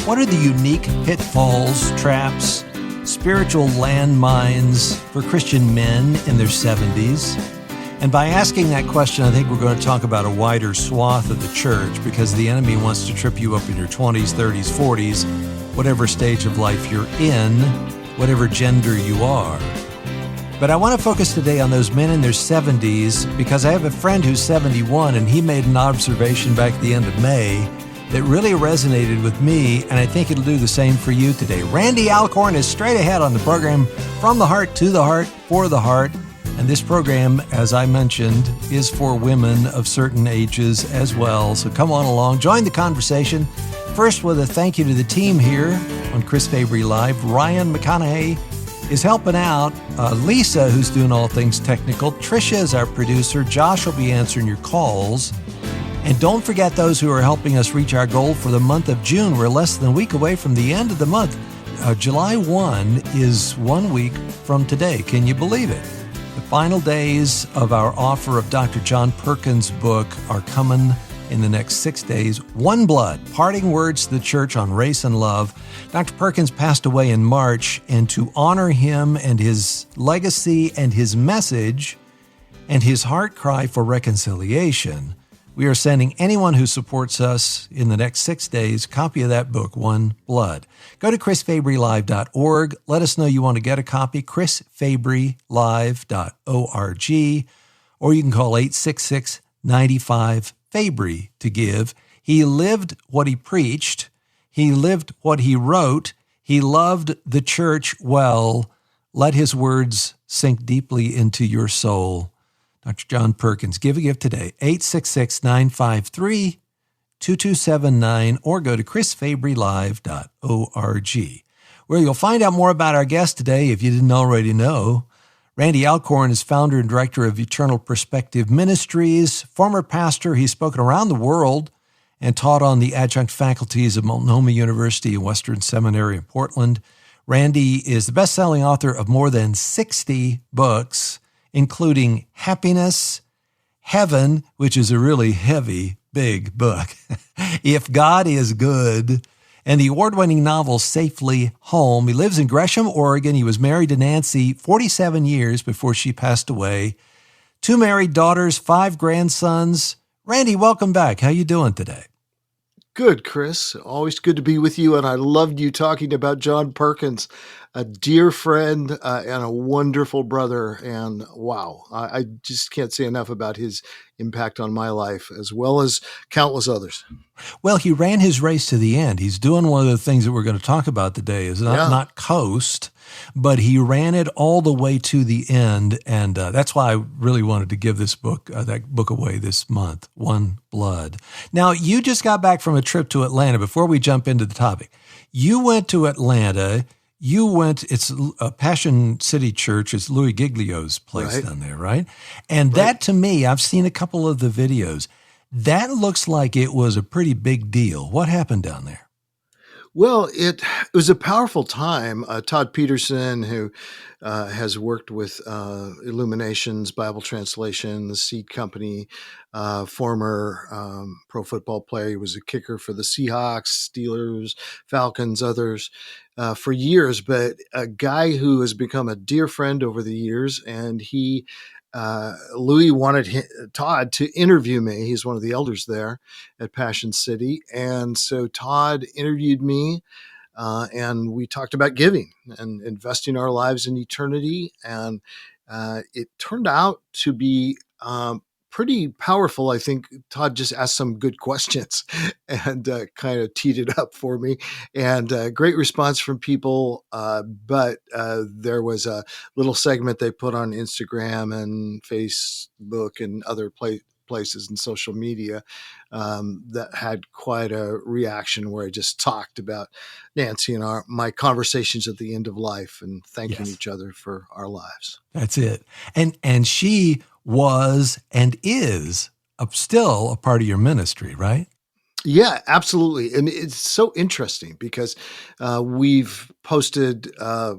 What are the unique pitfalls, traps, spiritual landmines for Christian men in their 70s? And by asking that question, I think we're going to talk about a wider swath of the church, because the enemy wants to trip you up in your 20s, 30s, 40s, whatever stage of life you're in, whatever gender you are. But I want to focus today on those men in their 70s, because I have a friend who's 71, and he made an observation back at the end of May that really resonated with me, and I think it'll do the same for you today. Randy Alcorn is straight ahead on the program, From the Heart to the Heart for the Heart. And this program, as I mentioned, is for women of certain ages as well. So come on along, join the conversation. First, with a thank you to the team here on Chris Fabry Live. Ryan McConaughey is helping out. Lisa, who's doing all things technical. Tricia is our producer. Josh will be answering your calls. And don't forget those who are helping us reach our goal for the month of June. We're less than a week away from the end of the month. July 1 is 1 week from today. Can you believe it? The final days of our offer of Dr. John Perkins' book are coming in the next 6 days. One Blood, Parting Words to the Church on Race and Love. Dr. Perkins passed away in March, and to honor him and his legacy and his message and his heart cry for reconciliation, we are sending anyone who supports us in the next 6 days a copy of that book, One Blood. Go to chrisfabrylive.org. Let us know you want to get a copy, chrisfabrylive.org, or you can call 866-95-FABRY to give. He lived what he preached. He lived what he wrote. He loved the church well. Let his words sink deeply into your soul. Dr. John Perkins. Give a gift today, 866-953-2279, or go to chrisfabrylive.org, where you'll find out more about our guest today if you didn't already know. Randy Alcorn is founder and director of Eternal Perspective Ministries, former pastor. He's spoken around the world and taught on the adjunct faculties of Multnomah University and Western Seminary in Portland. Randy is the best-selling author of more than 60 books, including Happiness, Heaven, which is a really heavy, big book, If God is Good, and the award-winning novel Safely Home. He lives in Gresham, Oregon. He was married to Nancy 47 years before she passed away. 2 married daughters, 5 grandsons. Randy, welcome back. How you doing today? Good, Chris. Always good to be with you, and I loved you talking about John Perkins, a dear friend and a wonderful brother, and wow, I just can't say enough about his impact on my life, as well as countless others. Well, he ran his race to the end. He's doing one of the things that we're going to talk about today is not coast, but he ran it all the way to the end, and that's why I really wanted to give this book, that book away this month, One Blood. Now, you just got back from a trip to Atlanta. Before we jump into the topic, you went to Atlanta. It's a Passion City Church. It's Louis Giglio's place down there, right? And that, to me, I've seen a couple of the videos. That looks like it was a pretty big deal. What happened down there? Well, it was a powerful time. Todd Peterson, who has worked with Illuminations, Bible Translation, the Seed Company, former pro football player. He was a kicker for the Seahawks, Steelers, Falcons, others for years, but a guy who has become a dear friend over the years. And Louis wanted Todd to interview me. He's one of the elders there at Passion City. And so Todd interviewed me, and we talked about giving and investing our lives in eternity. And it turned out to be pretty powerful. I think Todd just asked some good questions and kind of teed it up for me, and great response from people. But there was a little segment they put on Instagram and Facebook and other places and social media that had quite a reaction, where I just talked about Nancy and my conversations at the end of life and thanking each other for our lives. That's it. And she was and is still a part of your ministry, right? Yeah, absolutely. And it's so interesting because we've posted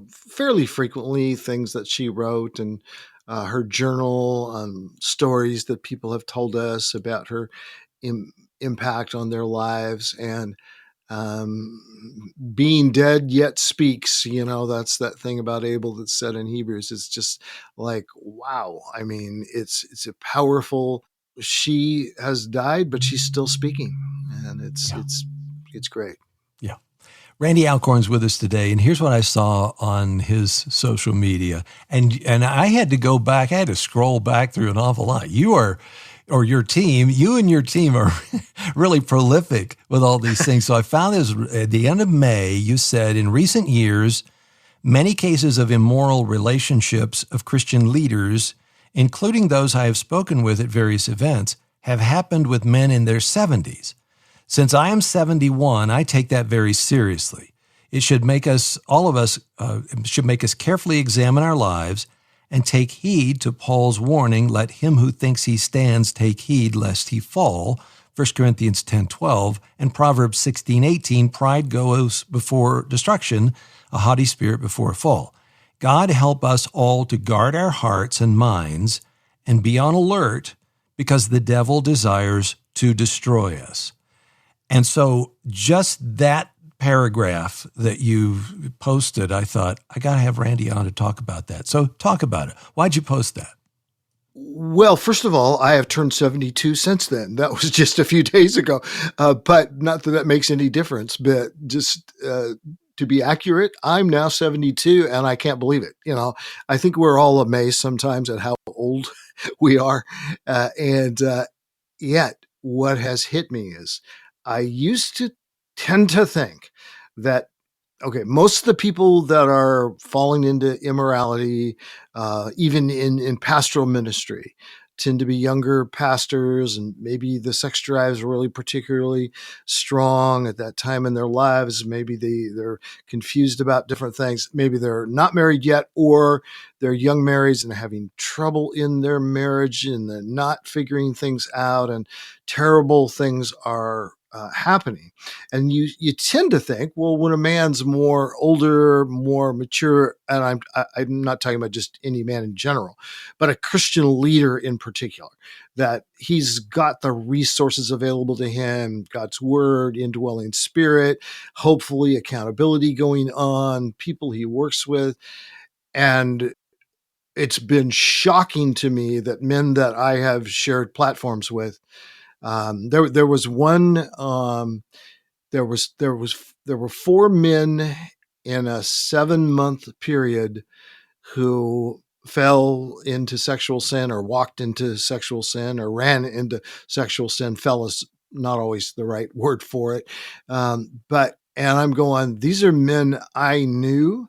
fairly frequently things that she wrote and her journal, stories that people have told us about her impact on their lives. And being dead yet speaks. That's that thing about Abel that's said in Hebrews. It's just like, wow. I mean, it's a powerful. She has died, but she's still speaking, and Yeah. it's great. Yeah. Randy Alcorn's with us today, and here's what I saw on his social media. And I had to go back, I had to scroll back through an awful lot. You and your team are really prolific with all these things. So I found this at the end of May. You said, in recent years, many cases of immoral relationships of Christian leaders, including those I have spoken with at various events, have happened with men in their 70s. Since I am 71, I take that very seriously. It should make us, all of us, should make us carefully examine our lives and take heed to Paul's warning, let him who thinks he stands take heed lest he fall, 1 Corinthians 10:12, and Proverbs 16:18, pride goes before destruction, a haughty spirit before a fall. God help us all to guard our hearts and minds and be on alert, because the devil desires to destroy us. And so just that paragraph that you posted, I thought, I got to have Randy on to talk about that. So talk about it. Why'd you post that? Well, first of all, I have turned 72 since then. That was just a few days ago. But not that that makes any difference, but just to be accurate, I'm now 72 and I can't believe it. I think we're all amazed sometimes at how old we are. And yet, what has hit me is I used to tend to think that, okay, most of the people that are falling into immorality, even in pastoral ministry, tend to be younger pastors, and maybe the sex drive is really particularly strong at that time in their lives. Maybe they're confused about different things. Maybe they're not married yet, or they're young marrieds and having trouble in their marriage, and they're not figuring things out, and terrible things are happening. And you tend to think, well, when a man's more older, more mature, and I'm not talking about just any man in general, but a Christian leader in particular, that he's got the resources available to him, God's word, indwelling spirit, hopefully accountability going on, people he works with. And it's been shocking to me that men that I have shared platforms with, there was one, there were four men in a 7-month period who fell into sexual sin, or walked into sexual sin, or ran into sexual sin. Fell is not always the right word for it. And I'm going, these are men I knew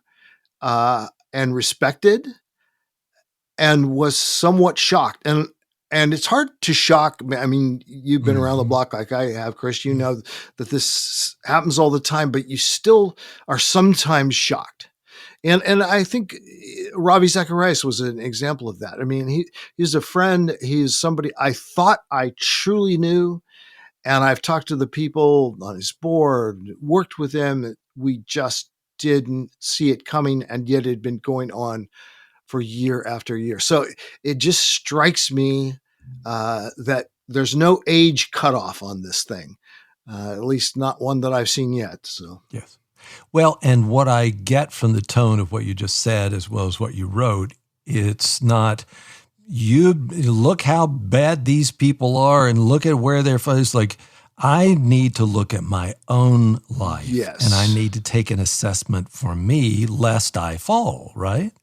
and respected, and was somewhat shocked. And it's hard to shock. I mean, you've been around the block like I have, Chris. You know that this happens all the time, but you still are sometimes shocked. And I think Ravi Zacharias was an example of that. I mean, he's a friend. He's somebody I thought I truly knew. And I've talked to the people on his board, worked with them. We just didn't see it coming, and yet it had been going on for year after year. So it just strikes me that there's no age cutoff on this thing, at least not one that I've seen yet. So yes. Well, and what I get from the tone of what you just said, as well as what you wrote, it's not, you look how bad these people are and look at where they're from. It's like, I need to look at my own life. Yes. And I need to take an assessment for me lest I fall, right?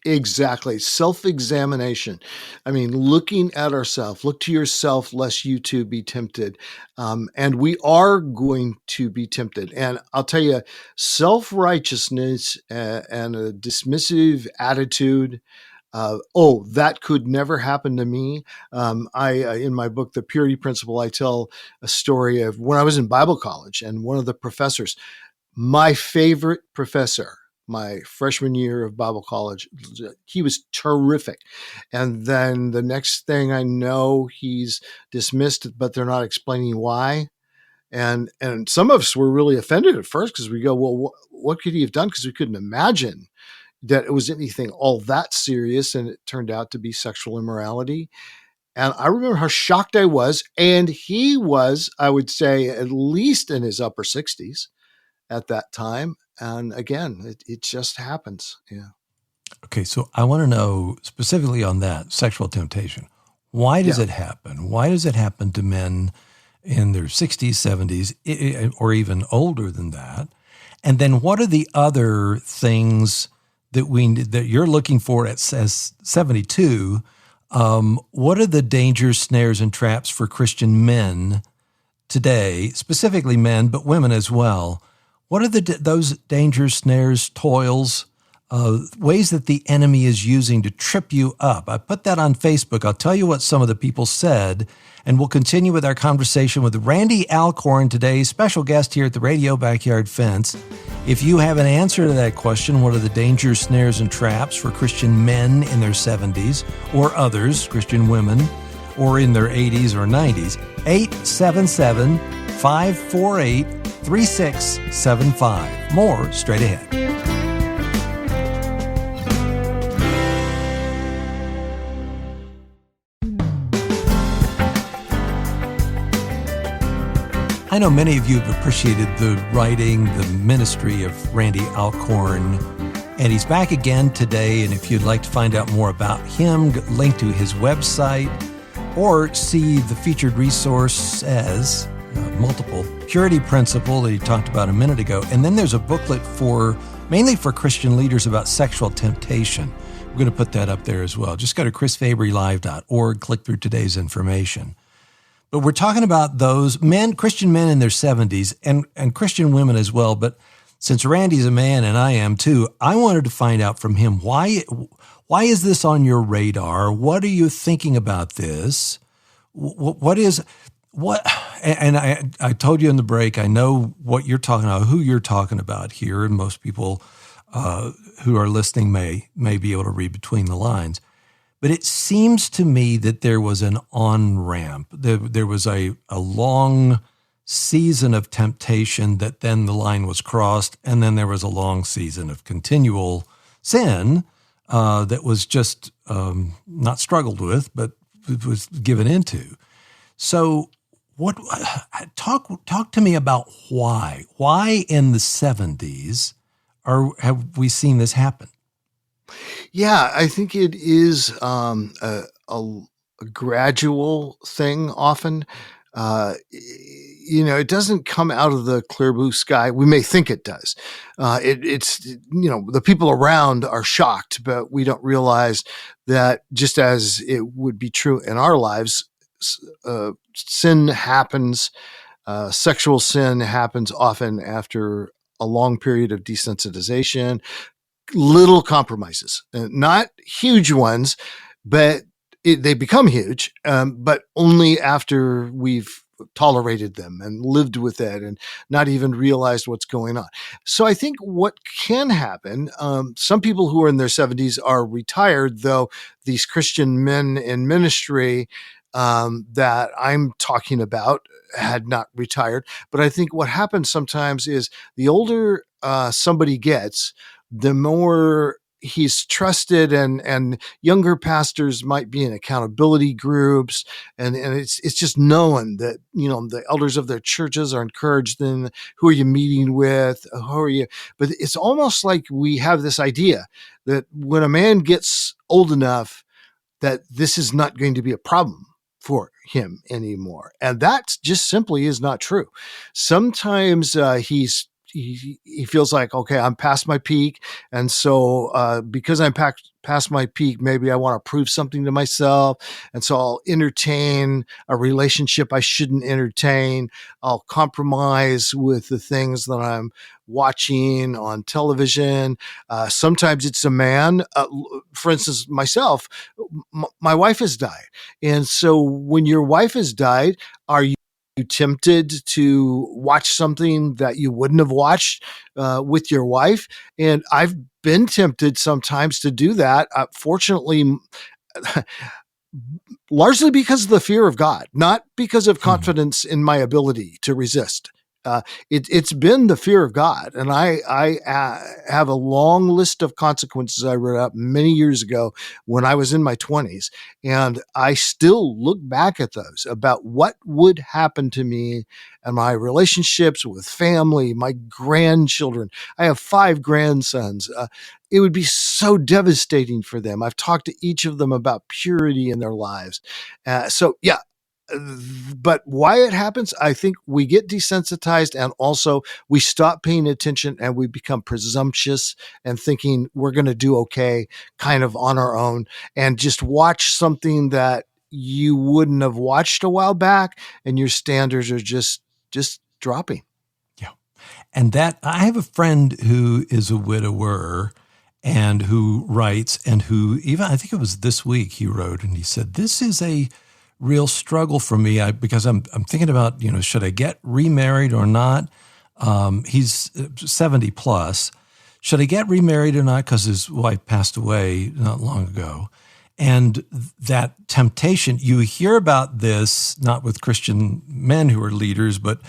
Exactly. Self-examination. I mean, looking at ourselves, look to yourself, lest you too be tempted. And we are going to be tempted. And I'll tell you, self-righteousness and a dismissive attitude, oh, that could never happen to me. In my book, The Purity Principle, I tell a story of when I was in Bible college, and one of the professors, my favorite professor, my freshman year of Bible college, he was terrific. And then the next thing I know, he's dismissed, but they're not explaining why. And some of us were really offended at first, because we go, well, what could he have done? Because we couldn't imagine that it was anything all that serious. And it turned out to be sexual immorality. And I remember how shocked I was. And he was, I would say, at least in his upper 60s at that time. And again, it just happens. Yeah. Okay, so I want to know specifically on that sexual temptation. Why does Yeah. it happen? Why does it happen to men in their 60s, 70s, or even older than that? And then what are the other things that you're looking for as 72? What are the dangers, snares, and traps for Christian men today, specifically men, but women as well? What are those dangers, snares, toils, ways that the enemy is using to trip you up? I put that on Facebook. I'll tell you what some of the people said, and we'll continue with our conversation with Randy Alcorn, today's special guest here at the Radio Backyard Fence. If you have an answer to that question, what are the dangers, snares, and traps for Christian men in their 70s or others, Christian women, or in their 80s or 90s? 877-548-3675. More straight ahead. I know many of you have appreciated the writing, the ministry of Randy Alcorn, and he's back again today. And if you'd like to find out more about him, link to his website, or see the featured resource as Multiple Purity Principle that he talked about a minute ago. And then there's a booklet mainly for Christian leaders about sexual temptation. We're going to put that up there as well. Just go to chrisfabrylive.org, click through today's information. But we're talking about those men, Christian men in their 70s, and Christian women as well. But since Randy's a man and I am too, I wanted to find out from him, why is this on your radar? What are you thinking about this? And I told you in the break, I know what you're talking about, who you're talking about here, and most people who are listening may be able to read between the lines. But it seems to me that there was an on-ramp. There was a long season of temptation that then the line was crossed, and then there was a long season of continual sin that was just not struggled with, but was given into. So talk to me about why. Why in the 70s have we seen this happen? Yeah, I think it is a gradual thing often. It doesn't come out of the clear blue sky. We may think it does. It's the people around are shocked, but we don't realize that just as it would be true in our lives, sin happens. Sexual sin happens often after a long period of desensitization, little compromises, not huge ones, but they become huge, but only after we've tolerated them and lived with it and not even realized what's going on. So I think what can happen, some people who are in their 70s are retired, though these Christian men in ministry that I'm talking about had not retired. But I think what happens sometimes is the older somebody gets, the more he's trusted, and younger pastors might be in accountability groups, and it's just known that the elders of their churches are encouraged in who are you meeting with, who are you. But it's almost like we have this idea that when a man gets old enough, that this is not going to be a problem for him anymore, and that just simply is not true. Sometimes he feels like, okay, I'm past my peak. And so because I'm past my peak, maybe I want to prove something to myself. And so I'll entertain a relationship I shouldn't entertain. I'll compromise with the things that I'm watching on television. Sometimes it's a man. For instance, myself, my wife has died. And so when your wife has died, are you tempted to watch something that you wouldn't have watched with your wife? And I've been tempted sometimes to do that. Fortunately, largely because of the fear of God, not because of confidence in my ability to resist. It's been the fear of God, and I have a long list of consequences I wrote up many years ago when I was in my 20s, and I still look back at those about what would happen to me and my relationships with family, my grandchildren. I have 5 grandsons. It would be so devastating for them. I've talked to each of them about purity in their lives. So yeah, but why it happens, I think we get desensitized, and also we stop paying attention and we become presumptuous and thinking we're going to do okay kind of on our own, and just watch something that you wouldn't have watched a while back, and your standards are just dropping. Yeah. And that I have a friend who is a widower and who writes, and who, even I think it was this week, he wrote and he said, "This is a real struggle for me because I'm thinking about, should I get remarried or not?" He's 70 plus. Should I get remarried or not? Because his wife passed away not long ago. And that temptation, you hear about this not with Christian men who are leaders, but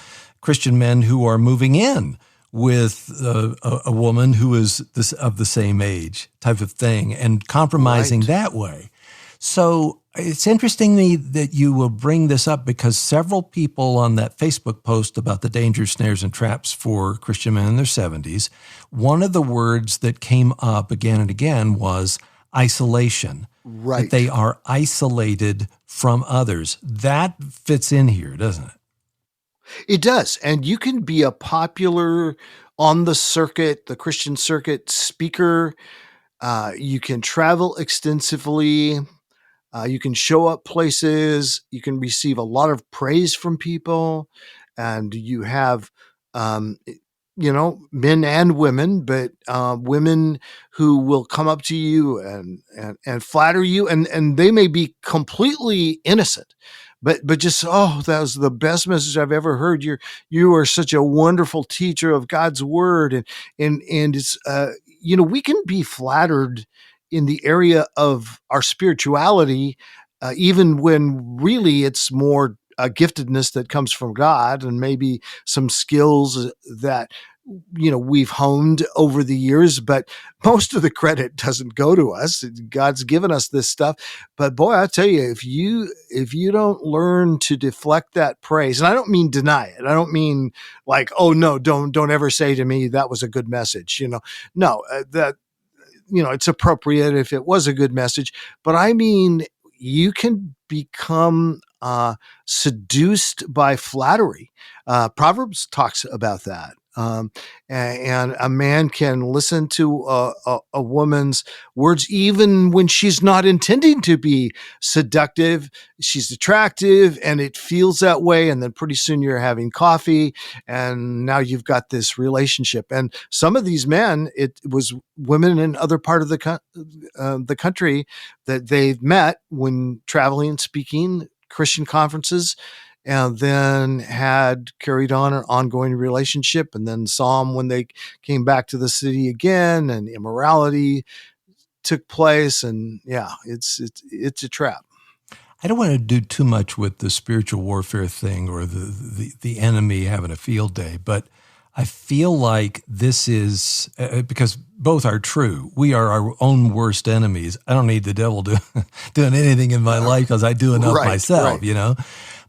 Christian men who are moving in with a woman who is of the same age, type of thing, and compromising Right. that way. So it's interesting to me that you will bring this up, because several people on that Facebook post about the dangers, snares, and traps for Christian men in their 70s, one of the words that came up again and again was isolation, that Right. they are isolated from others. That fits in here, doesn't it? It does. And you can be a popular on the circuit, the Christian circuit speaker. You can travel extensively. You can show up places. You can receive a lot of praise from people. And you have, um, men and women, but women who will come up to you and flatter you, and they may be completely innocent, but just, oh, that was the best message I've ever heard. You are such a wonderful teacher of God's word, and it's we can be flattered in the area of our spirituality, even when really it's more a giftedness that comes from God, and maybe some skills that we've honed over the years, but most of the credit doesn't go to us. God's given us this stuff, but boy, I tell you, if you don't learn to deflect that praise, and I don't mean deny it, I don't mean like, oh no, don't ever say to me that was a good message, no, that it's appropriate if it was a good message, but I mean, you can become seduced by flattery. Proverbs talks about that. And a man can listen to a woman's words even when she's not intending to be seductive. She's attractive, and it feels that way. And then pretty soon you're having coffee, and now you've got this relationship. And some of these men, it was women in other part of the country that they've met when traveling and speaking Christian conferences, and then had carried on an ongoing relationship, and then saw them when they came back to the city again, and immorality took place. And yeah, it's a trap. I don't want to do too much with the spiritual warfare thing or the enemy having a field day, but I feel like this is because both are true. We are our own worst enemies. I don't need the devil doing anything in my life because I do enough Right, myself, right.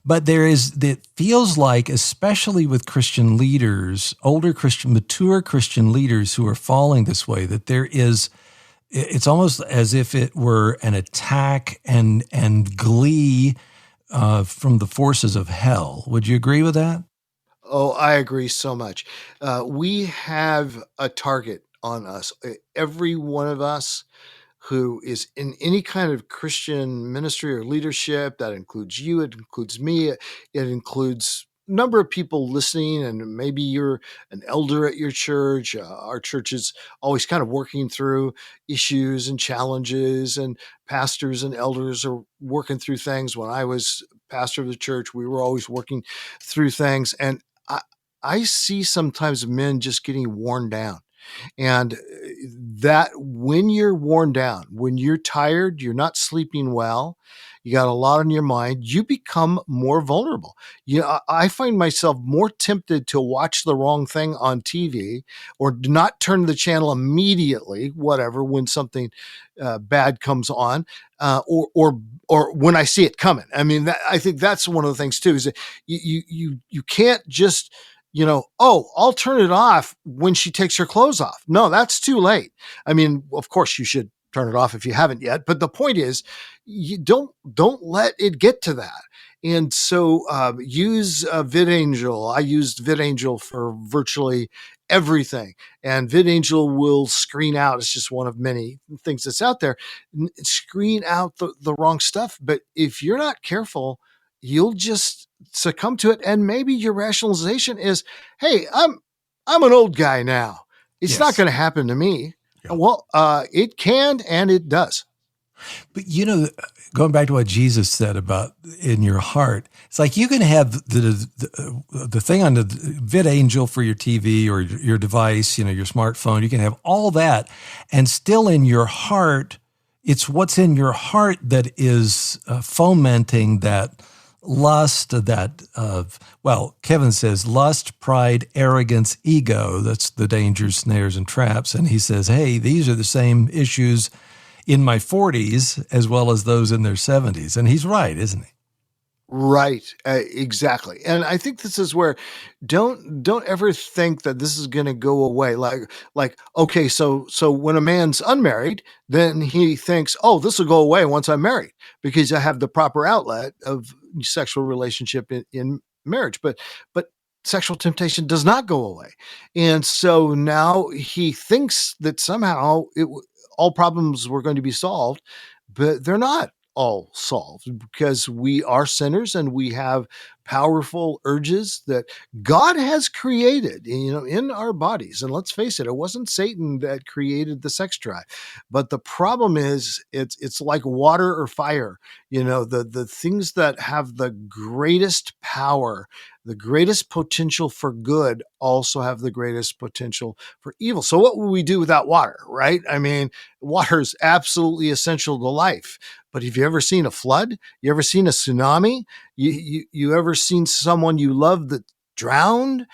But it feels like, especially with Christian leaders, older Christian, mature Christian leaders who are falling this way, that it's almost as if it were an attack and glee from the forces of hell. Would you agree with that? Oh, I agree so much. We have a target on us. Every one of us who is in any kind of Christian ministry or leadership, that includes you, it includes me, it includes a number of people listening, and maybe you're an elder at your church. Our church is always kind of working through issues and challenges, and pastors and elders are working through things. When I was pastor of the church, we were always working through things. And I, I see sometimes men just getting worn down, and that when you're worn down, when you're tired, you're not sleeping well, you got a lot on your mind, you become more vulnerable. I find myself more tempted to watch the wrong thing on TV or do not turn the channel immediately, whatever, when something bad comes on, or when I see it coming. I mean, I think that's one of the things too, is that you can't just, I'll turn it off when she takes her clothes off. No, that's too late. I mean, of course you should turn it off if you haven't yet, but the point is, you don't let it get to that. And so use VidAngel. I used VidAngel for virtually everything, and VidAngel will screen out. It's just one of many things that's out there. Screen out the wrong stuff. But if you're not careful, you'll just succumb to it. And maybe your rationalization is, hey, I'm an old guy now. It's not going to happen to me. Yeah. Well, it can, and it does. But, going back to what Jesus said about in your heart, it's like you can have the thing on the VidAngel for your TV or your device, your smartphone. You can have all that, and still in your heart, it's what's in your heart that is fomenting that lust, Kevin says lust, pride, arrogance, ego. That's the dangers, snares, and traps. And he says, hey, these are the same issues in my 40s as well as those in their 70s. And he's right, isn't he? Right. Exactly. And I think this is where don't ever think that this is going to go away. Like, okay, so when a man's unmarried, then he thinks, oh, this will go away once I'm married because I have the proper outlet of sexual relationship in marriage. But sexual temptation does not go away. And so now he thinks that somehow all problems were going to be solved, but they're not all solved because we are sinners and we have powerful urges that God has created, in our bodies. And let's face it, it wasn't Satan that created the sex drive. But the problem is it's like water or fire. The things that have the greatest power, the greatest potential for good also have the greatest potential for evil. So what would we do without water, right? I mean, water is absolutely essential to life. But have you ever seen a flood? You ever seen a tsunami? You ever seen someone you love that drowned?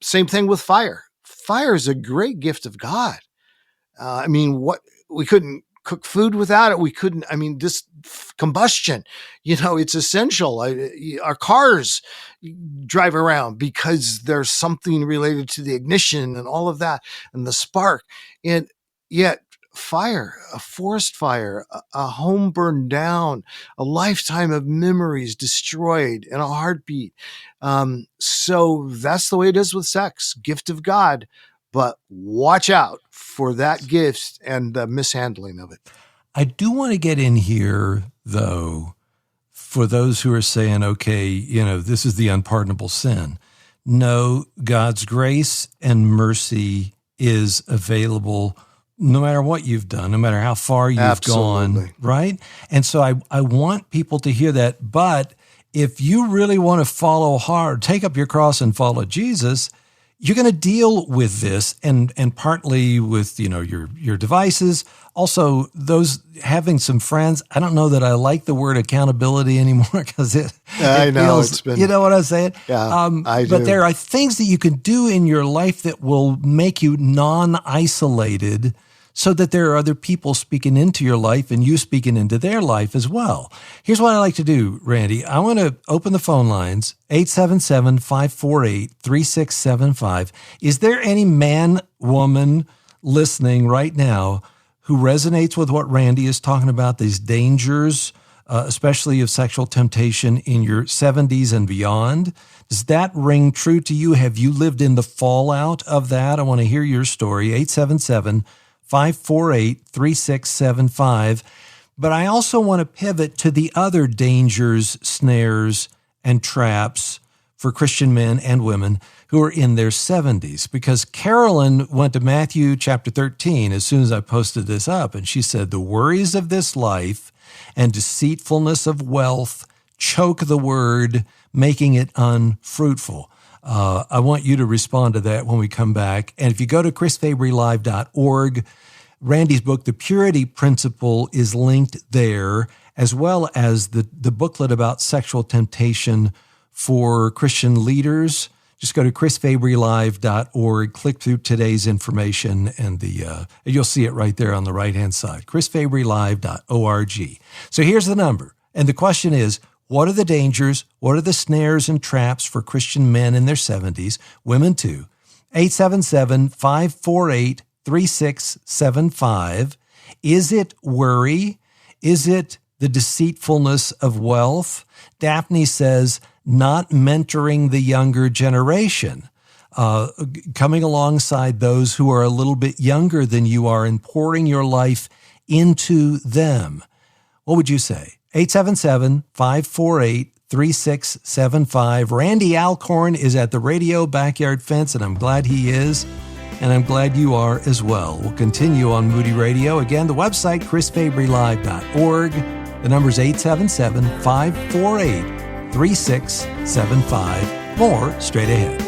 Same thing with fire. Fire is a great gift of God. We couldn't cook food without it. We couldn't, this combustion, it's essential. Our cars drive around because there's something related to the ignition and all of that and the spark. And yet fire, a forest fire, a home burned down, a lifetime of memories destroyed in a heartbeat. So that's the way it is with sex, gift of God. But watch out for that gift and the mishandling of it. I do want to get in here, though, for those who are saying, okay, this is the unpardonable sin. No, God's grace and mercy is available no matter what you've done, no matter how far you've gone, right? And so I want people to hear that. But if you really want to follow hard, take up your cross and follow Jesus, you're going to deal with this and partly with, your devices. Also, those having some friends. I don't know that I like the word accountability anymore because I know feels, it's been, you know what I'm saying? Yeah, I do. But there are things that you can do in your life that will make you non-isolated so that there are other people speaking into your life and you speaking into their life as well. Here's what I like to do, Randy. I want to open the phone lines, 877-548-3675. Is there any man, woman listening right now who resonates with what Randy is talking about, these dangers, especially of sexual temptation in your 70s and beyond? Does that ring true to you? Have you lived in the fallout of that? I want to hear your story, 877-548-3675. But I also want to pivot to the other dangers, snares, and traps for Christian men and women who are in their 70s. Because Carolyn went to Matthew chapter 13 as soon as I posted this up, and she said, the worries of this life and deceitfulness of wealth choke the word, making it unfruitful. I want you to respond to that when we come back. And if you go to chrisfabrylive.org, Randy's book, The Purity Principle, is linked there, as well as the booklet about sexual temptation for Christian leaders. Just go to chrisfabrylive.org, click through today's information, and you'll see it right there on the right-hand side, chrisfabrylive.org. So here's the number. And the question is, what are the dangers? What are the snares and traps for Christian men in their 70s, women too? 877-548-3675. Is it worry? Is it the deceitfulness of wealth? Daphne says, not mentoring the younger generation, coming alongside those who are a little bit younger than you are and pouring your life into them. What would you say? 877-548-3675. Randy Alcorn is at the Radio Backyard Fence, and I'm glad he is, and I'm glad you are as well. We'll continue on Moody Radio. Again, the website, chrisfabrylive.org. The number's 877-548-3675. More straight ahead.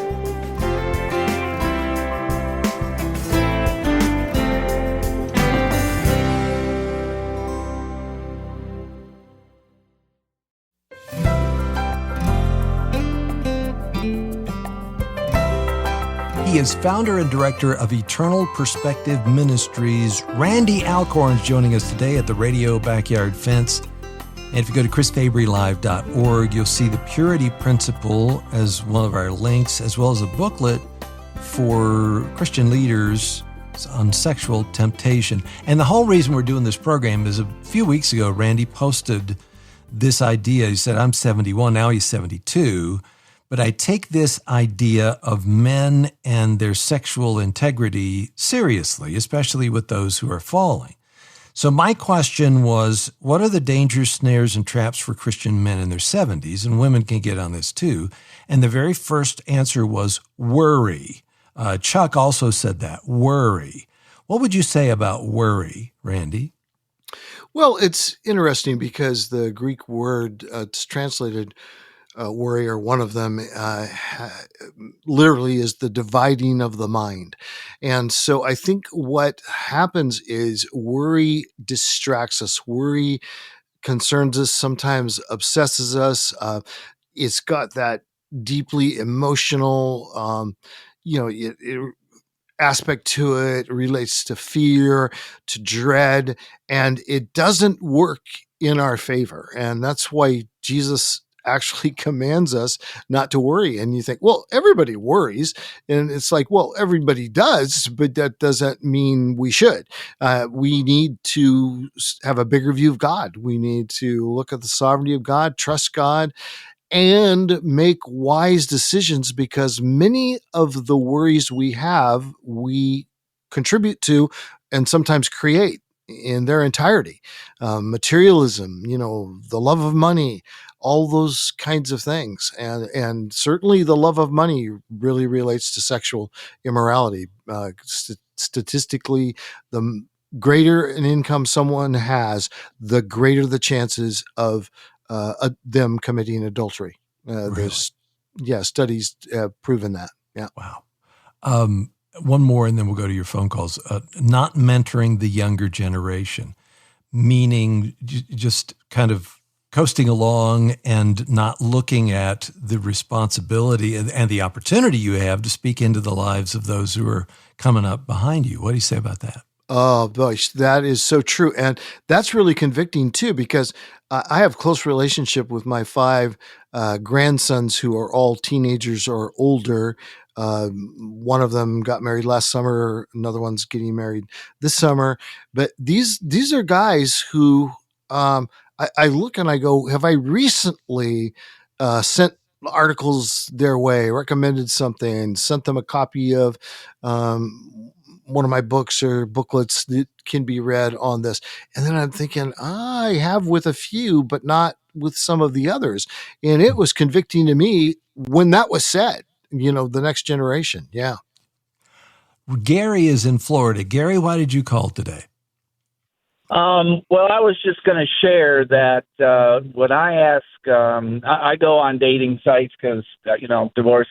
He is founder and director of Eternal Perspective Ministries. Randy Alcorn is joining us today at the Radio Backyard Fence. And if you go to chrisfabrylive.org, you'll see the Purity Principle as one of our links, as well as a booklet for Christian leaders on sexual temptation. And the whole reason we're doing this program is a few weeks ago, Randy posted this idea. He said, I'm 71, now he's 72. But I take this idea of men and their sexual integrity seriously, especially with those who are falling. So my question was, what are the dangers, snares, and traps for Christian men in their 70s? And women can get on this too. And the very first answer was worry. Chuck also said that, worry. What would you say about worry, Randy? Well, it's interesting because the Greek word it's translated worry, or one of them, literally is the dividing of the mind. And so I think what happens is worry distracts us. Worry concerns us, sometimes obsesses us. It's got that deeply emotional, aspect to it. It relates to fear, to dread, and it doesn't work in our favor. And that's why Jesus actually commands us not to worry. And you think, well, everybody worries. And it's like, well, everybody does, but that doesn't mean we should. We need to have a bigger view of God. We need to look at the sovereignty of God, trust God, and make wise decisions, because many of the worries we have, we contribute to and sometimes create in their entirety. Materialism, the love of money, all those kinds of things. And certainly the love of money really relates to sexual immorality. Statistically, the greater an income someone has, the greater the chances of them committing adultery. Really? There's, studies have proven that. Yeah. Wow. One more, and then we'll go to your phone calls. Not mentoring the younger generation, meaning just kind of coasting along and not looking at the responsibility and the opportunity you have to speak into the lives of those who are coming up behind you. What do you say about that? Oh, boy, that is so true. And that's really convicting too, because I have close relationship with my 5 grandsons who are all teenagers or older. One of them got married last summer. Another one's getting married this summer. But these are guys who I look and I go, have I recently sent articles their way, recommended something, sent them a copy of one of my books or booklets that can be read on this? And then I'm thinking, I have with a few, but not with some of the others. And it was convicting to me when that was said, the next generation. Yeah. Gary is in Florida. Gary, why did you call today? Well, I was just going to share that when I ask, I go on dating sites because, divorce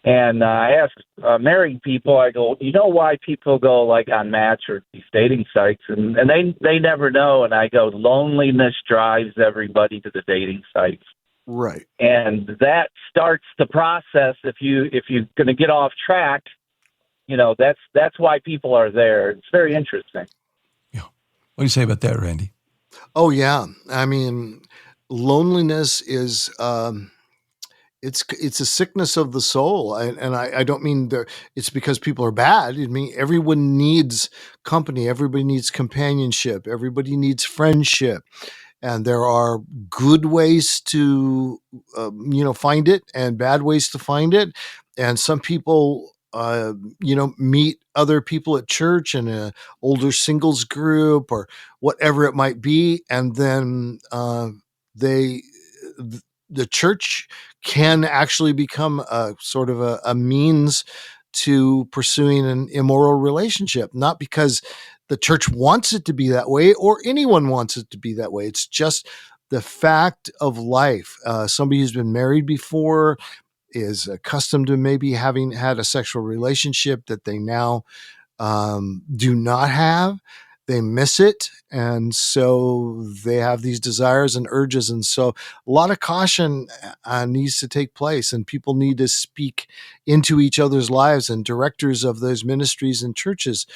And I ask married people, I go, you know why people go like on Match or these dating sites? And they never know. And I go, loneliness drives everybody to the dating sites. Right. And that starts the process. If you're going to get off track, that's why people are there. It's very interesting. Yeah. What do you say about that, Randy? Oh yeah. I mean, loneliness is it's a sickness of the soul, and I don't mean it's because people are bad. I mean, everyone needs company. Everybody needs companionship. Everybody needs friendship, and there are good ways to find it and bad ways to find it. And some people meet other people at church in a older singles group or whatever it might be, and then they the church can actually become a sort of a means to pursuing an immoral relationship, not because the church wants it to be that way or anyone wants it to be that way. It's just the fact of life. Somebody who's been married before is accustomed to maybe having had a sexual relationship that they now do not have. They miss it, and so they have these desires and urges, and so a lot of caution needs to take place, and people need to speak into each other's lives, and directors of those ministries and churches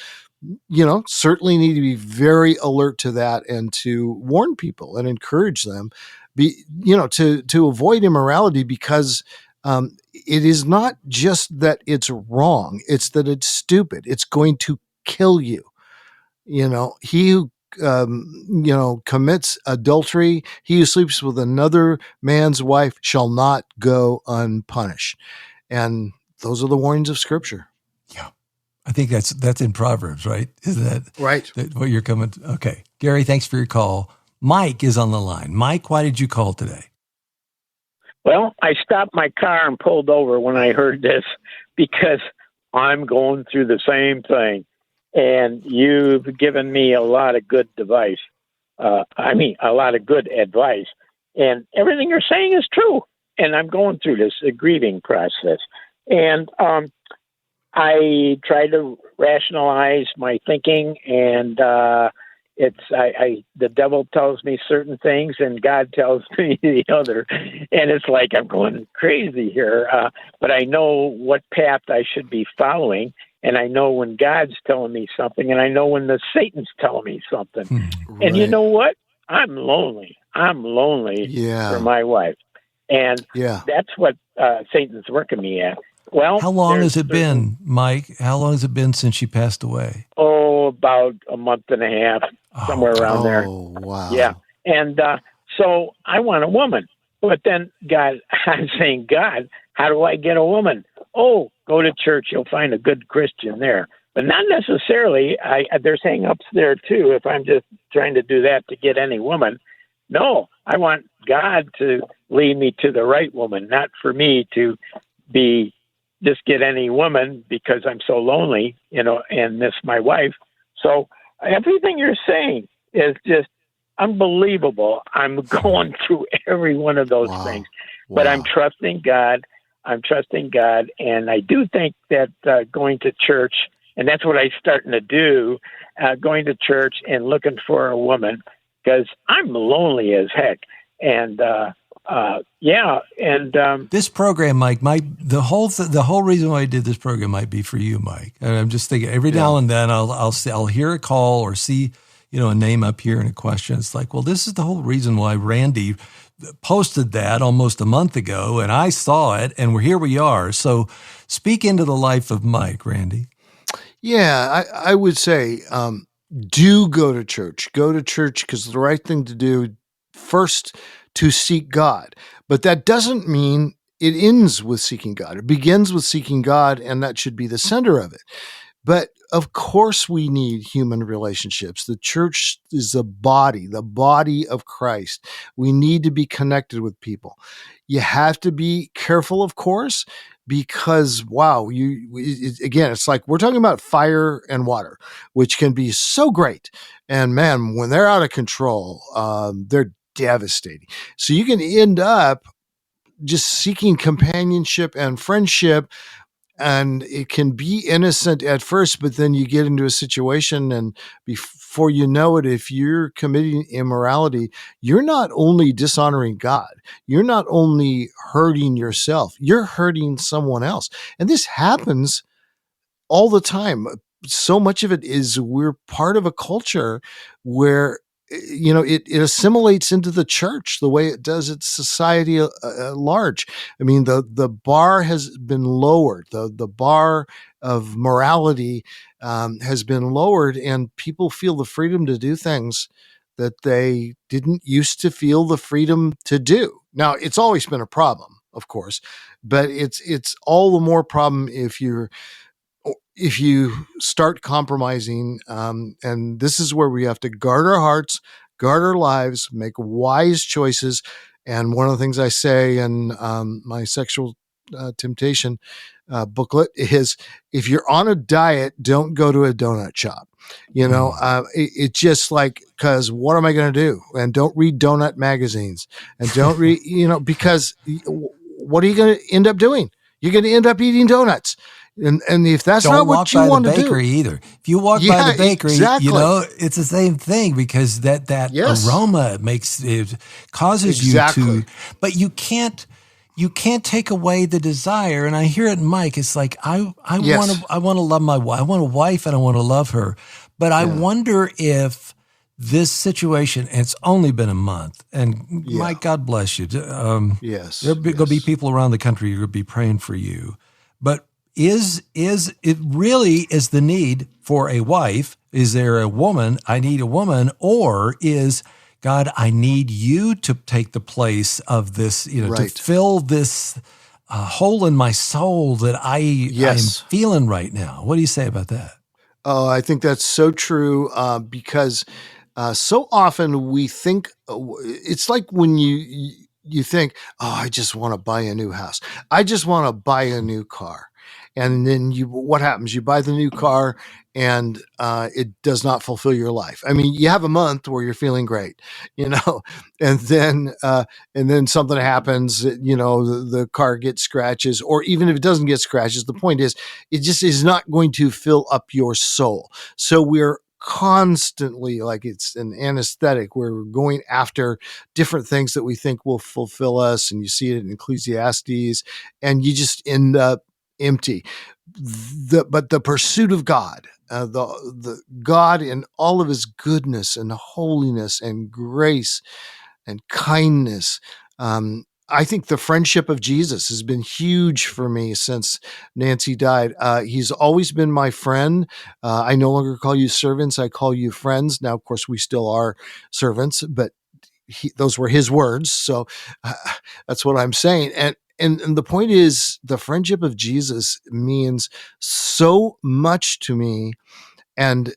certainly need to be very alert to that and to warn people and encourage them to avoid immorality, because it is not just that it's wrong, it's that it's stupid. It's going to kill you. He who commits adultery, he who sleeps with another man's wife shall not go unpunished. And those are the warnings of Scripture. Yeah. I think that's in Proverbs, right? Isn't that right? What you're coming to? Okay. Gary, thanks for your call. Mike is on the line. Mike, why did you call today? Well, I stopped my car and pulled over when I heard this because I'm going through the same thing. And you've given me a lot of good advice. A lot of good advice. And everything you're saying is true. And I'm going through this grieving process. And I try to rationalize my thinking, and the devil tells me certain things and God tells me the other. And it's like I'm going crazy here. But I know what path I should be following. And I know when God's telling me something, and I know when Satan's telling me something. Right. And you know what? I'm lonely. For my wife. And that's what Satan's working me at. Well, how long has it been, Mike? How long has it been since she passed away? Oh, about a month and a half, somewhere around there. Oh, wow. Yeah. And so I want a woman. But then I'm saying, God, how do I get a woman? Oh, go to church. You'll find a good Christian there. But not necessarily. There's hang-ups there, too, if I'm just trying to do that to get any woman. No, I want God to lead me to the right woman, not for me to just get any woman because I'm so lonely, and miss my wife. So everything you're saying is just unbelievable. I'm going through every one of those things. But I'm trusting God. And I do think that going to church, and that's what I'm starting to do, going to church and looking for a woman, because I'm lonely as heck. And this program, Mike, the whole reason why I did this program might be for you, Mike. And I'm just thinking every now and then I'll hear a call or see a name up here in a question. It's like, well, this is the whole reason why Randy posted that almost a month ago, and I saw it, and here we are. So speak into the life of Mike, Randy. Yeah, I would say do go to church. Go to church because it's the right thing to do first, to seek God. But that doesn't mean it ends with seeking God. It begins with seeking God, and that should be the center of it. But of course we need human relationships. The church is the body of Christ. We need to be connected with people. You have to be careful, of course, because it's like we're talking about fire and water, which can be so great. And man, when they're out of control, they're devastating. So you can end up just seeking companionship and friendship. And it can be innocent at first, but then you get into a situation, and before you know it, if you're committing immorality, you're not only dishonoring God, you're not only hurting yourself, you're hurting someone else. And this happens all the time. So much of it is we're part of a culture where it assimilates into the church the way it does its society at large. I mean, the bar has been lowered. The bar of morality has been lowered, and people feel the freedom to do things that they didn't used to feel the freedom to do. Now, it's always been a problem, of course, but it's all the more problem if you start compromising, and this is where we have to guard our hearts, guard our lives, make wise choices. And one of the things I say in my sexual temptation booklet is, if you're on a diet, don't go to a donut shop. It's just like, because what am I going to do? And don't read donut magazines, and don't read, because what are you going to end up doing? You're going to end up eating donuts. And if that's Don't not walk what you by want the to do, bakery either. If you walk by the bakery, exactly. It's the same thing, because that Yes. aroma causes Exactly. you to. But you can't take away the desire. And I hear it in Mike. It's like I Yes. want to love my wife. I want a wife, and I want to love her. But I wonder if this situation, and it's only been a month, and Mike, God bless you. Yes. There'll be going to be people around the country who will be praying for you. But is it really is the need for a wife? Is there a woman? I need a woman, or is God? I need you to take the place of this, to fill this hole in my soul that I'm feeling right now. What do you say about that? Oh, I think that's so true, because so often we think it's like when you think, oh, I just want to buy a new house. I just want to buy a new car. And then what happens? You buy the new car, and it does not fulfill your life. I mean, you have a month where you're feeling great, and then something happens, the car gets scratches, or even if it doesn't get scratches, the point is, it just is not going to fill up your soul. So we're constantly, like it's an anesthetic, we're going after different things that we think will fulfill us. And you see it in Ecclesiastes, and you just end up empty. But the pursuit of God, the God in all of his goodness and holiness and grace and kindness. I think the friendship of Jesus has been huge for me since Nancy died. He's always been my friend. I no longer call you servants. I call you friends. Now, of course, we still are servants, but those were his words. So that's what I'm saying. And the point is, the friendship of Jesus means so much to me, and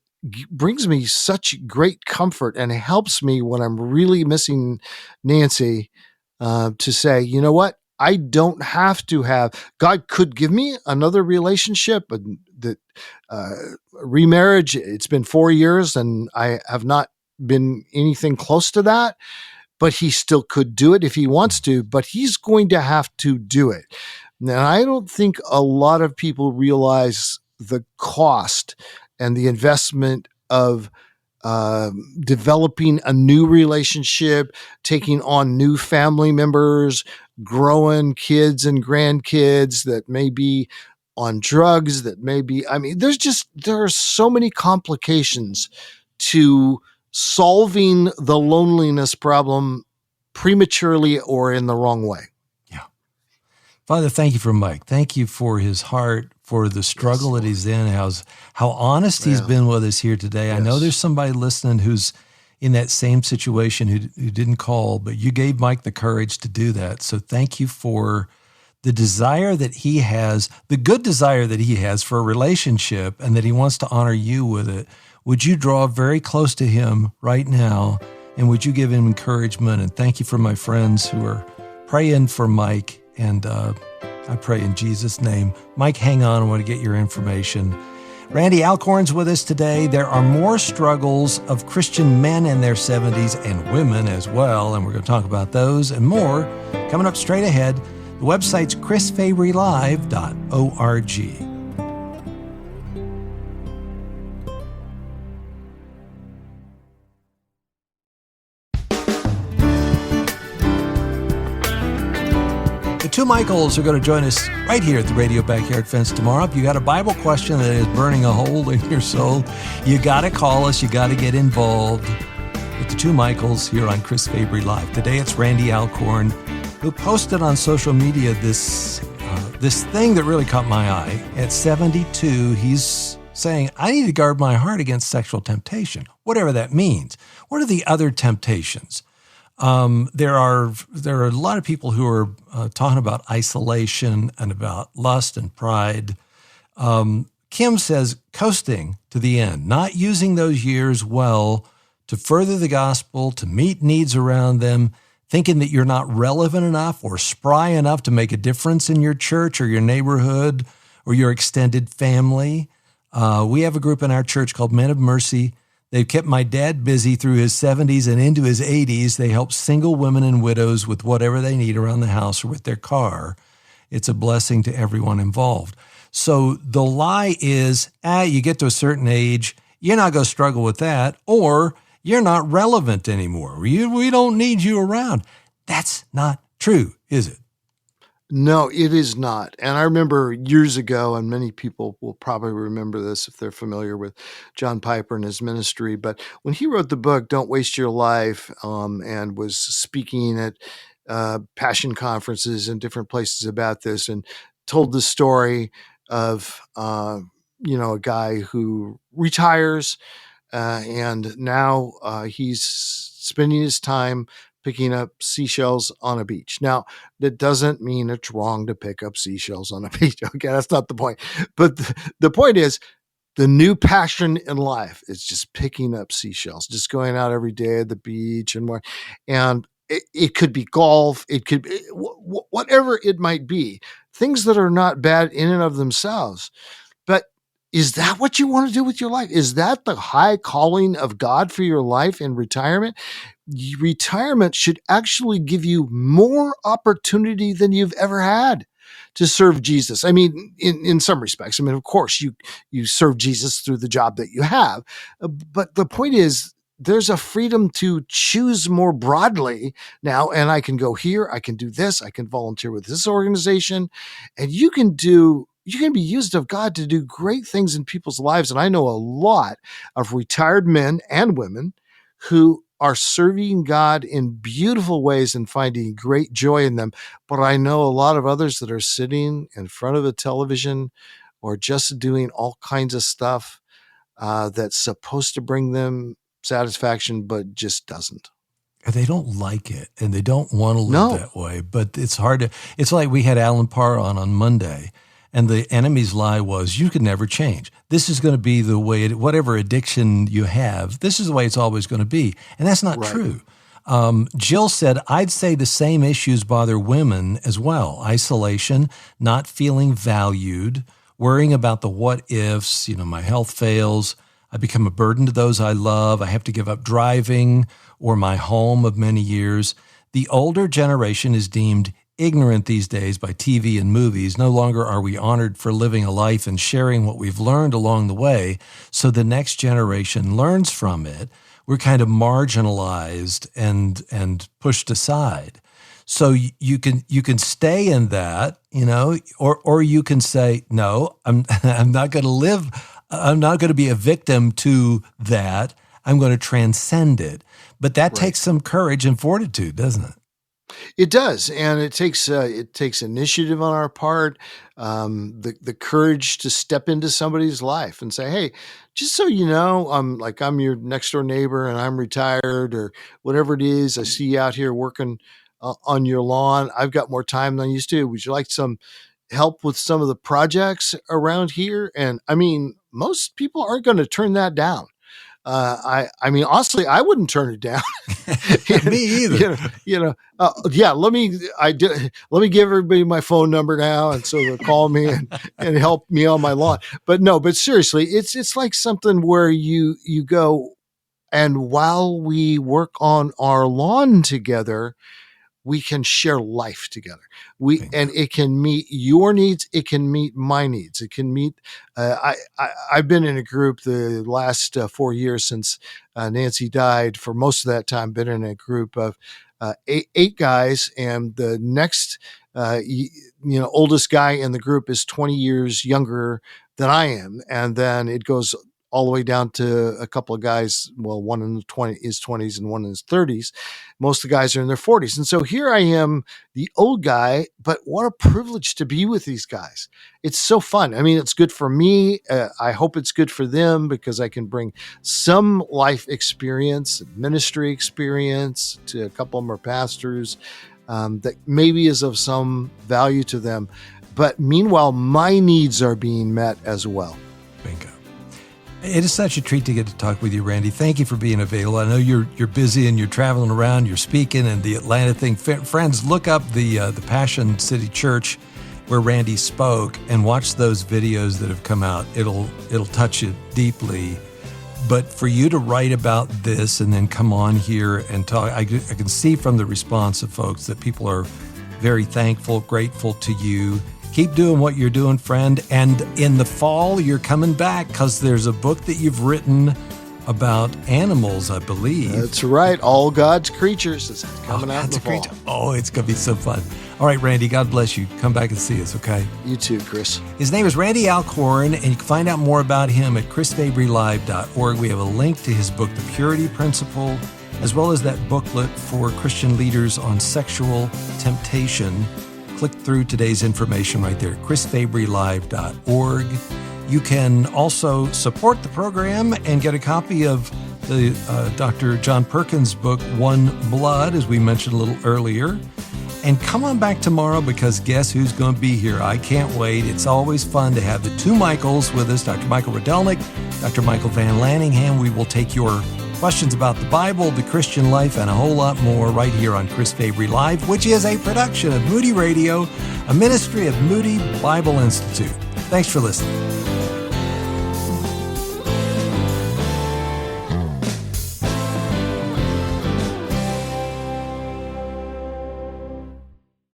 brings me such great comfort, and helps me when I'm really missing Nancy, to say, you know what? I don't have to have. God could give me another relationship, that remarriage. It's been 4 years, and I have not been anything close to that. But he still could do it if he wants to, but he's going to have to do it. Now, I don't think a lot of people realize the cost and the investment of developing a new relationship, taking on new family members, growing kids and grandkids that may be on drugs, that may be, there are so many complications to solving the loneliness problem prematurely or in the wrong way. Yeah. Father, thank you for Mike. Thank you for his heart, for the struggle that he's in, how honest he's been with us here today. Yes. I know there's somebody listening who's in that same situation who didn't call, but you gave Mike the courage to do that. So thank you for the desire that he has, the good desire that he has for a relationship, and that he wants to honor you with it. Would you draw very close to him right now, and would you give him encouragement? And thank you for my friends who are praying for Mike, and I pray in Jesus' name. Mike, hang on. I want to get your information. Randy Alcorn's with us today. There are more struggles of Christian men in their 70s and women as well, and we're going to talk about those and more Coming up straight ahead, the website's chrisfabrylive.org. The two Michaels are going to join us right here at the Radio Backyard Fence tomorrow. If you got a Bible question that is burning a hole in your soul, you got to call us. You got to get involved with the two Michaels here on Chris Fabry Live. Today it's Randy Alcorn, who posted on social media this thing that really caught my eye. At 72, he's saying, I need to guard my heart against sexual temptation, whatever that means. What are the other temptations? There are a lot of people who are talking about isolation and about lust and pride. Kim says coasting to the end, not using those years well to further the gospel, to meet needs around them, thinking that you're not relevant enough or spry enough to make a difference in your church or your neighborhood or your extended family. We have a group in our church called Men of Mercy. They've kept my dad busy through his 70s and into his 80s. They help single women and widows with whatever they need around the house or with their car. It's a blessing to everyone involved. So the lie is, you get to a certain age, you're not going to struggle with that, or you're not relevant anymore. We don't need you around. That's not true, is it? No, it is not. And I remember years ago, and many people will probably remember this if they're familiar with John Piper and his ministry, but when he wrote the book, Don't Waste Your Life, and was speaking at passion conferences and different places about this, and told the story of, a guy who retires, and now he's spending his time picking up seashells on a beach. Now, that doesn't mean it's wrong to pick up seashells on a beach. Okay, that's not the point. But the point is, the new passion in life is just picking up seashells, just going out every day at the beach and more. And it could be golf. It could be whatever it might be. Things that are not bad in and of themselves. But is that what you want to do with your life? Is that the high calling of God for your life in retirement? Retirement should actually give you more opportunity than you've ever had to serve Jesus. I mean, in some respects, I mean, of course, you serve Jesus through the job that you have. But the point is, there's a freedom to choose more broadly now. And I can go here, I can do this, I can volunteer with this organization, and you can be used of God to do great things in people's lives. And I know a lot of retired men and women who are serving God in beautiful ways and finding great joy in them. But I know a lot of others that are sitting in front of a television or just doing all kinds of stuff that's supposed to bring them satisfaction, but just doesn't. They don't like it, and they don't want to live that way. But it's hard to. It's like we had Alan Parr on Monday, and the enemy's lie was, you can never change. This is going to be the way, whatever addiction you have, this is the way it's always going to be. And that's not true. Jill said, I'd say the same issues bother women as well. Isolation, not feeling valued, worrying about the what ifs, my health fails, I become a burden to those I love, I have to give up driving or my home of many years. The older generation is deemed ignorant these days by TV and movies. No longer are we honored for living a life and sharing what we've learned along the way, so the next generation learns from it. We're kind of marginalized and pushed aside. So you can stay in that, or you can say, no, I'm not going to live. I'm not going to be a victim to that. I'm going to transcend it. But that takes some courage and fortitude, doesn't it? It does, and it takes initiative on our part, the courage to step into somebody's life and say, "Hey, just so you know, I'm your next door neighbor, and I'm retired, or whatever it is. I see you out here working on your lawn. I've got more time than I used to. Would you like some help with some of the projects around here?" And I mean, most people aren't going to turn that down. I mean, honestly, I wouldn't turn it down. Me either. Let me give everybody my phone number now, and so they'll call me and help me on my lawn. But seriously, it's like something where you go, and while we work on our lawn together, we can share life together. And it can meet your needs. It can meet my needs. It can meet. I've been in a group the last 4 years since Nancy died. For most of that time, been in a group of eight guys, and the next oldest guy in the group is 20 years younger than I am, and then it goes all the way down to a couple of guys. Well, one in his 20s and one in his 30s. Most of the guys are in their 40s. And so here I am, the old guy, but what a privilege to be with these guys. It's so fun. I mean, it's good for me. I hope it's good for them because I can bring some life experience, ministry experience to a couple of them are pastors that maybe is of some value to them. But meanwhile, my needs are being met as well. Bingo. It is such a treat to get to talk with you, Randy. Thank you for being available. I know you're busy and you're traveling around, you're speaking, and the Atlanta thing. Friends, look up the Passion City Church where Randy spoke and watch those videos that have come out. It'll touch you deeply. But for you to write about this and then come on here and talk, I can see from the response of folks that people are very thankful, grateful to you. Keep doing what you're doing, friend. And in the fall, you're coming back because there's a book that you've written about animals, I believe. That's right. All God's Creatures is coming out in the fall. Oh, it's going to be so fun. All right, Randy, God bless you. Come back and see us, okay? You too, Chris. His name is Randy Alcorn, and you can find out more about him at chrisfabrylive.org. We have a link to his book, The Purity Principle, as well as that booklet for Christian leaders on sexual temptation. Click through today's information right there at chrisfabrylive.org. You can also support the program and get a copy of the Dr. John Perkins book, One Blood, as we mentioned a little earlier. And come on back tomorrow because guess who's going to be here? I can't wait. It's always fun to have the two Michaels with us, Dr. Michael Rydelnik, Dr. Michael Van Lanningham. We will take your questions about the Bible, the Christian life, and a whole lot more right here on Chris Fabry Live, which is a production of Moody Radio, a ministry of Moody Bible Institute. Thanks for listening.